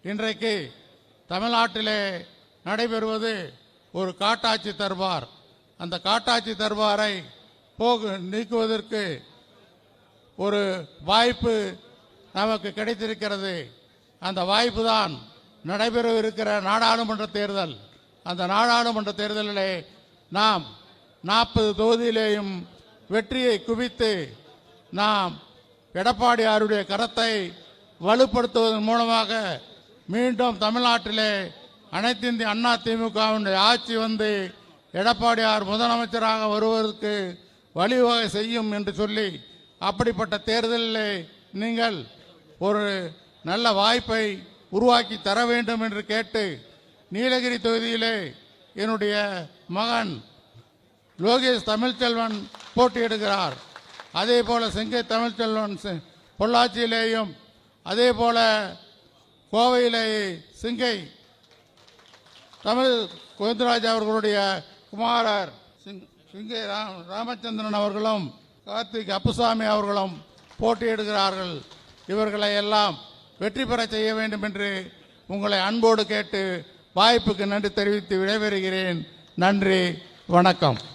இன்றைக்கு தமிழ்நாட்டிலே நடைபெறுவது ஒரு காட்டாட்சி தர்பார். அந்த காட்டாட்சி தர்பாரை நீக்குவதற்கு ஒரு வாய்ப்பு நமக்கு கிடைத்திருக்கிறது. அந்த வாய்ப்பு தான் நடைபெறவிருக்கிற நாடாளுமன்ற தேர்தல். அந்த நாடாளுமன்ற தேர்தலிலே நாம் 40 தொகுதியிலேயும் வெற்றியை குவித்து நாம் எடப்பாடியாருடைய கரத்தை வலுப்படுத்துவதன் மூலமாக மீண்டும் தமிழ்நாட்டிலே அனைத்து இந்திய அண்ணா திமுகவினுடைய ஆட்சி வந்து எடப்பாடியார் முதலமைச்சராக வருவதற்கு வழிவகை செய்யும் என்று சொல்லி, அப்படிப்பட்ட தேர்தலிலே நீங்கள் ஒரு நல்ல வாய்ப்பை உருவாக்கி தர வேண்டும் என்று கேட்டு, நீலகிரி தொகுதியிலே என்னுடைய மகன் லோகேஷ் தமிழ்ச்செல்வன் போட்டியிடுகிறார். அதே போல செங்கை தமிழ்ச்செல்வன் பொள்ளாச்சியிலேயும், அதே போல கோவையிலே சிங்கை தமிழ் கோவிந்தராஜ் அவர்களுடைய குமாரர் சிங்கை ராமச்சந்திரன் அவர்களும் கார்த்திக் அப்புசாமி அவர்களும் போட்டியிடுகிறார்கள். இவர்களை எல்லாம் வெற்றி பெற செய்ய வேண்டும் என்று உங்களை அன்போடு கேட்டு வாய்ப்புக்கு நன்றி தெரிவித்து விடைபெறுகிறேன். நன்றி, வணக்கம்.